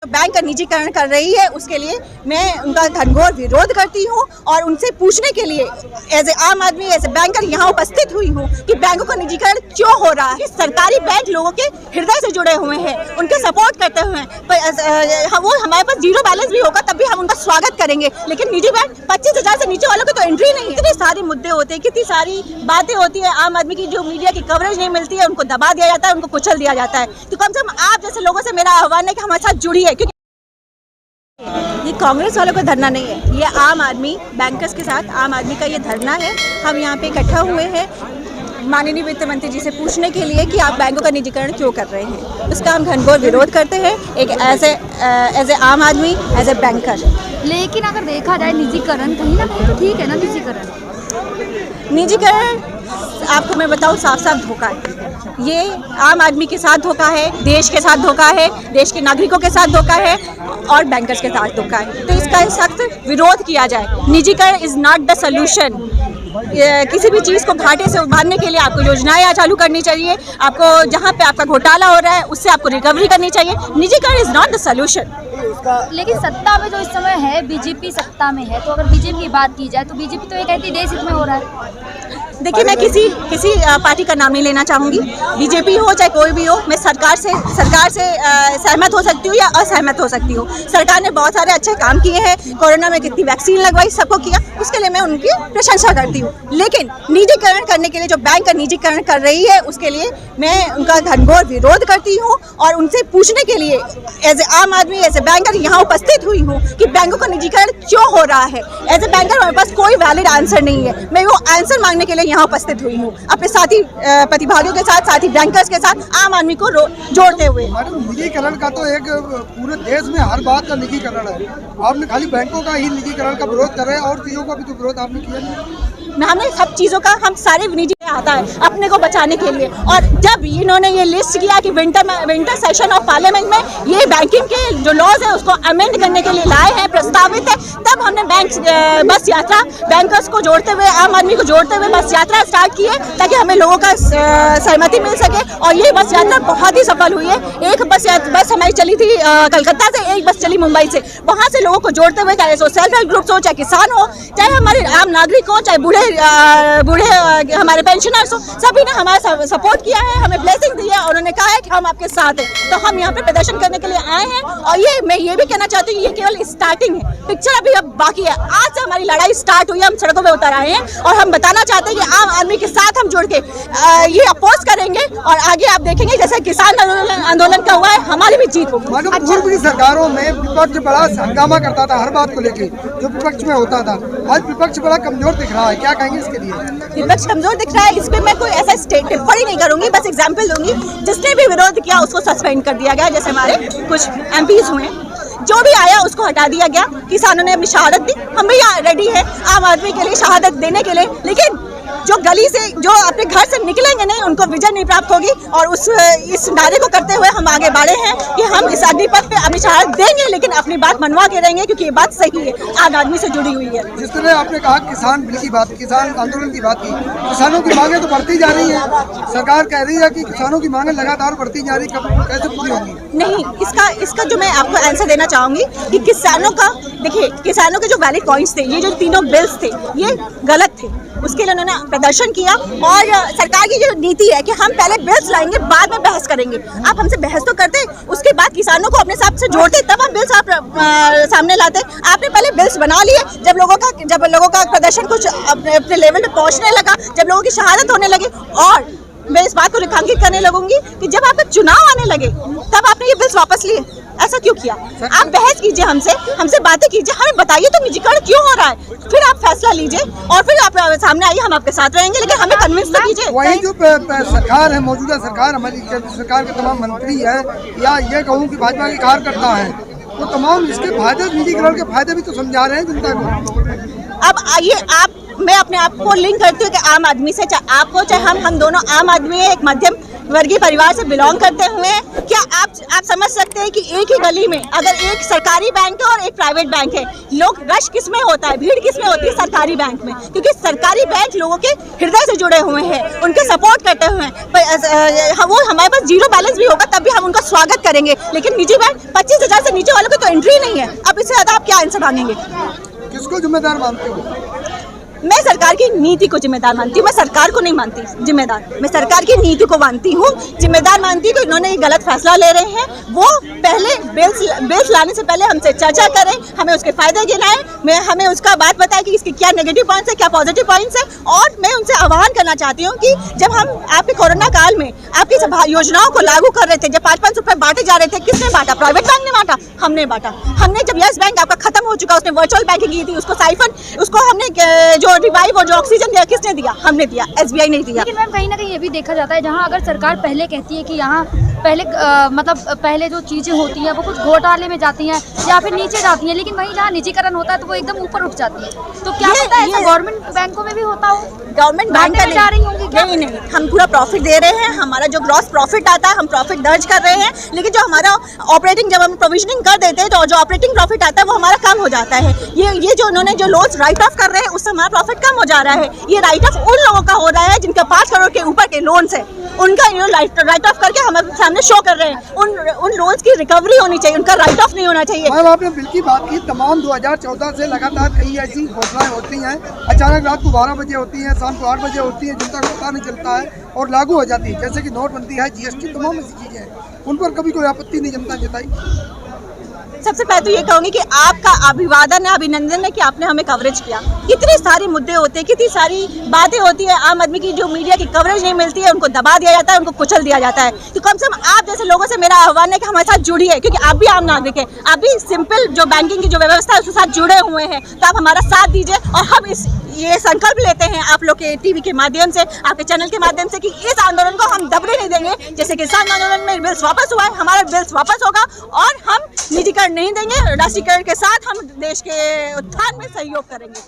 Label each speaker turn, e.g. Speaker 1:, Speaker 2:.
Speaker 1: Bank का निजीकरण कर रही है उसके लिए मैं उनका घनघोर विरोध करती हूँ और उनसे पूछने के लिए एज ए आम आदमी एज ए बैंकर यहाँ उपस्थित हुई हूँ कि बैंकों का निजीकरण क्यों हो रहा है। सरकारी बैंक लोगों के हृदय से जुड़े हुए हैं, उनके सपोर्ट करते हुए हैं, पर वो हमारे पास जीरो बैलेंस भी होगा तब भी हम उनका स्वागत करेंगे, लेकिन निजी बैंक 25,000 से नीचे वालों को तो एंट्री नहीं है। इतने सारे मुद्दे होते हैं, कितनी सारी बातें होती है, आम आदमी की जो मीडिया की कवरेज नहीं मिलती है उनको दबा दिया जाता है, उनको कुचल दिया जाता है। तो कम से कम आप जैसे लोगों से मेरा आह्वान है कि हमारे साथ जुड़िए, क्योंकि ये कांग्रेस वालों का धरना नहीं है, ये आम आदमी बैंकर्स के साथ आम आदमी का ये धरना है। हम यहाँ पे इकट्ठा हुए हैं माननीय वित्त मंत्री जी से पूछने के लिए कि आप बैंकों का निजीकरण क्यों कर रहे हैं। उसका हम घनघोर विरोध करते हैं एक एज ए आम आदमी एज ए बैंकर।
Speaker 2: लेकिन अगर देखा जाए निजीकरण कहीं ना कहीं तो ठीक है ना। निजीकरण
Speaker 1: आपको मैं बताऊँ साफ साफ धोखा है। ये आम आदमी के साथ धोखा है, देश के साथ धोखा है, देश के नागरिकों के साथ धोखा है और बैंकर्स के साथ धोखा है। तो इसका सख्त विरोध किया जाए। निजीकरण इज नॉट द सोल्यूशन। किसी भी चीज़ को घाटे से उबारने के लिए आपको योजनाएं चालू करनी चाहिए। आपको जहां पे आपका घोटाला हो रहा है उससे आपको रिकवरी करनी चाहिए। निजीकरण इज नॉट द सोल्यूशन।
Speaker 2: लेकिन सत्ता में जो इस समय है बीजेपी सत्ता में है, तो अगर बीजेपी की बात की जाए तो बीजेपी तो ये कहती है देश हित में हो रहा है।
Speaker 1: देखिए, मैं किसी पार्टी का नाम नहीं लेना चाहूँगी, बीजेपी हो चाहे कोई भी हो। मैं सरकार से सहमत हो सकती हूँ या असहमत हो सकती हूँ। सरकार ने बहुत सारे अच्छे काम किए हैं, कोरोना में कितनी वैक्सीन लगवाई, सबको किया, उसके लिए मैं उनकी प्रशंसा करती हूँ। लेकिन निजीकरण करने के लिए जो बैंक का निजीकरण कर रही है उसके लिए मैं उनका घनघोर विरोध करती हूँ और उनसे पूछने के लिए एज ए आम आदमी एज ए बैंकर यहाँ उपस्थित हुई हूँ कि बैंकों का निजीकरण क्यों हो रहा है। एज ए बैंकर हमारे पास कोई वैलिड आंसर नहीं है। मैं वो आंसर मांगने के लिए यहाँ उपस्थित हुई हूँ अपने साथी प्रतिभागियों के साथ, साथी बैंकर्स के साथ, आम आदमी को जोड़ते हुए।
Speaker 3: निजीकरण का तो एक पूरे देश में हर बात का निजीकरण है। आपने खाली बैंकों का ही निजीकरण का विरोध कर रहे हैं और चीजों का भी तो विरोध आपने किया नहीं।
Speaker 1: हमने सब चीज़ों का हम सारे निजी आता है अपने को बचाने के लिए। और जब इन्होंने ये लिस्ट किया कि विंटर सेशन ऑफ पार्लियामेंट में ये बैंकिंग के जो लॉज है उसको अमेंड करने के लिए लाए हैं, प्रस्तावित है, तब हमने बस यात्रा बैंकर्स को जोड़ते हुए, आम आदमी को जोड़ते हुए बस यात्रा स्टार्ट की है ताकि हमें लोगों का सहमति मिल सके। और ये बस यात्रा बहुत ही सफल हुई है। एक बस हमारी चली थी कलकत्ता से, एक बस चली मुंबई से। वहाँ से लोगों को जोड़ते हुए, चाहे सेल्फ हेल्प ग्रुप्स हो, चाहे किसान हो, चाहे हमारे आम नागरिक हो, चाहे बूढ़े हमारे पेंशनर्स हो, सभी ने हमारा सपोर्ट किया है, हमें ब्लेसिंग दी है और उन्होंने कहा है कि हम आपके साथ हैं। तो हम यहाँ पे प्रदर्शन करने के लिए आए हैं। और मैं ये भी कहना चाहती हूँ ये केवल स्टार्टिंग है, पिक्चर अभी अब बाकी है। आज से हमारी लड़ाई स्टार्ट हुई है, हम सड़कों पे उतर आए हैं और हम बताना चाहते हैं कि आम आदमी के साथ हम जुड़ के ये अपोज करेंगे और आगे आप देखेंगे जैसे किसान आंदोलन का हुआ है, हमारी भी जीत होगी।
Speaker 3: पूर्व की सरकारों में विपक्ष बड़ा हंगामा करता था हर बात को लेकर, जो विपक्ष में होता था। आज विपक्ष बड़ा कमजोर दिख रहा है, क्या कहेंगे इसके लिए?
Speaker 1: विपक्ष कमजोर दिख रहा है, इस पे मैं कोई ऐसा टिप्पणी नहीं करूंगी, बस एग्जांपल दूंगी। जिसने भी विरोध किया उसको सस्पेंड कर दिया गया। जैसे हमारे कुछ एमपीज हुए, जो भी आया उसको हटा दिया गया। किसानों ने अपनी शहादत दी, हम भी यहाँ रेडी है आम आदमी के लिए शहादत देने के लिए। लेकिन जो गली से, जो अपने घर से निकलेंगे नहीं, उनको विजय नहीं प्राप्त होगी। और इस नारे को करते हुए हम आगे बढ़े हैं कि हम इस अग्निपथ पे अपनी शहादत देंगे, लेकिन अपनी बात मनवा के रहेंगे, क्योंकि ये बात सही है, आम आदमी से जुड़ी हुई है।
Speaker 3: जिस तरह आपने कहा किसान बिल की बात, किसान आंदोलन की बात की, किसानों की मांगे तो बढ़ती जा रही है। सरकार कह रही है कि किसानों की मांगे लगातार बढ़ती जा रही, कब कैसे पूरी होंगी?
Speaker 1: नहीं, इसका जो मैं आपको आंसर देना चाहूंगी कि किसानों का, देखिए किसानों के जो वैलिड पॉइंट्स थे, ये जो तीनों बिल्स थे, ये गलत थे। उसके लिए उन्होंने प्रदर्शन किया और सरकार की जो नीति है कि हम पहले बिल्स लाएंगे बाद में बहस करेंगे। आप हमसे बहस तो करते, उसके बाद किसानों को अपने साथ से जोड़ते, तब हम बिल्स आप सामने लाते। आपने पहले बिल्स बना लिए, जब लोगों का प्रदर्शन कुछ अपने लेवल पे पहुंचने लगा, जब लोगों की शहादत होने लगी, और मैं इस बात को रेखांकित करने लगूंगी कि जब आपका चुनाव आने लगे तब आपने ये बिल्स वापस लिए। ऐसा क्यों किया? आप बहस कीजिए, हमसे बातें कीजिए, हमें बताइए तो निजीकरण क्यों हो रहा है, फिर आप फैसला लीजिए और फिर आप सामने आइए, हम आपके साथ रहेंगे, लेकिन हमें कन्विंस तो कीजिए।
Speaker 3: वही जो सरकार है, मौजूदा सरकार, हमारी सरकार के तमाम मंत्री है, या ये कहूँ कि भाजपा के कार्यकर्ता है, तो तमाम इसके फायदे, निजीकरण के फायदे भी तो समझा रहे हैं जनता को।
Speaker 1: अब आइए, मैं अपने आप को लिंक करती हूँ कि आम आदमी से, चाहे आपको चाहे हम दोनों आम आदमी है, एक मध्यम वर्गीय परिवार से बिलोंग करते हुए क्या आप समझ सकते हैं कि एक ही गली में अगर एक सरकारी बैंक है और एक प्राइवेट बैंक है, लोग रश किस में होता है, भीड़ किस में होती है? सरकारी बैंक में, क्योंकि सरकारी बैंक लोगों के हृदय से जुड़े हुए हैं, उनके सपोर्ट करते हुए हैं। वो हमारे पास जीरो बैलेंस भी होगा तब भी हम उनका स्वागत करेंगे, लेकिन निजी बैंक 25,000 से नीचे वालों की तो एंट्री नहीं है। अब इससे ज्यादा आप क्या आंसर मांगेंगे?
Speaker 3: किसको जिम्मेदार मानते हो?
Speaker 1: मैं सरकार की नीति को जिम्मेदार मानती हूँ, मैं सरकार को नहीं मानती जिम्मेदार, मैं सरकार की नीति को मानती हूँ जिम्मेदार मानती हूँ। इन्होंने ये गलत फैसला ले रहे हैं, वो पहले बिल्स लाने से पहले हमसे चर्चा करें, हमें उसके फायदे गिनाएं, हमें उसका बात बताएं कि इसके क्या नेगेटिव पॉइंट्स है, क्या पॉजिटिव पॉइंट्स है। और मैं उनसे आह्वान करना चाहती हूँ कि जब हम आपके कोरोना काल में आपकी योजनाओं को लागू कर रहे थे, जब 5-5 रुपए बांटे जा रहे थे, किसने बांटा? प्राइवेट बैंक ने बांटा, हमने बांटा। हमने जब यस बैंक आपका खत्म हो चुका, उसने वर्चुअल बैंकिंग की थी, उसको साइफन, उसको हमने जो रिवाइव और जो ऑक्सीजन दिया, किसने दिया? हमने दिया, SBI नहीं दिया।
Speaker 2: लेकिन मैम कहीं ना कहीं ये भी देखा जाता है, जहाँ अगर सरकार पहले कहती है कि यहाँ पहले जो चीज़ें होती हैं वो कुछ घोटाले में जाती हैं या फिर नीचे जाती हैं, लेकिन वहीं जहाँ निजीकरण होता है तो वो एकदम ऊपर उठ जाती है। तो क्या पता है गवर्नमेंट बैंकों में भी होता हो?
Speaker 1: गवर्नमेंट बैंक में
Speaker 2: जा रही होंगी क्या?
Speaker 1: नहीं, हम पूरा प्रॉफिट दे रहे हैं, हमारा जो ग्रॉस प्रॉफिट आता है हम प्रॉफिट दर्ज कर रहे हैं, लेकिन जो हमारा ऑपरेटिंग, जब हम प्रोविजनिंग कर देते हैं तो जो ऑपरेटिंग प्रॉफिट आता है वो हमारा कम हो जाता है। ये जो उन्होंने जो लोन्स राइट ऑफ कर रहे हैं उससे हमारा प्रॉफिट कम हो जा रहा है। ये राइट ऑफ उन लोगों का हो रहा है जिनका 5 करोड़ के ऊपर के लोन्स है, उनका राइट ऑफ करके हमारे सामने शो कर रहे हैं। उन लोन्स की रिकवरी होनी चाहिए, उनका राइट ऑफ नहीं होना चाहिए।
Speaker 3: मैम आपने बिल की बात की, तमाम 2014 से लगातार कई ऐसी घोषणाएं होती हैं, अचानक रात को 12 बजे होती हैं, शाम को 8 बजे होती हैं, जनता को पता नहीं चलता है और लागू हो जाती है, जैसे कि नोटबंदी है, GST, तमाम ऐसी चीजें हैं। उन पर कभी कोई आपत्ति नहीं जनता जताई?
Speaker 1: सबसे पहले तो ये कहूंगी कि आपका अभिवादन है, अभिनंदन है कि आपने हमें कवरेज किया। कितने सारे मुद्दे होते हैं, कितनी सारी बातें होती है, आम आदमी की जो मीडिया की कवरेज नहीं मिलती है उनको दबा दिया जाता है, उनको कुचल दिया जाता है। तो कम से कम आप जैसे लोगों से मेरा आह्वान है कि हमारे साथ जुड़िए, क्योंकि आप भी आम नागरिक है, आप भी सिंपल जो बैंकिंग की जो व्यवस्था है उसके साथ जुड़े हुए हैं, तो आप हमारा साथ दीजिए। और हम ये संकल्प लेते हैं आप लोग के टीवी के माध्यम से, आपके चैनल के माध्यम से, कि इस आंदोलन को हम दबने नहीं देंगे। जैसे किसान आंदोलन में बिल्स वापस हुआ है, हमारा बिल्स वापस होगा और हम निजीकरण नहीं देंगे। राष्ट्रीयकरण के साथ हम देश के उत्थान में सहयोग करेंगे।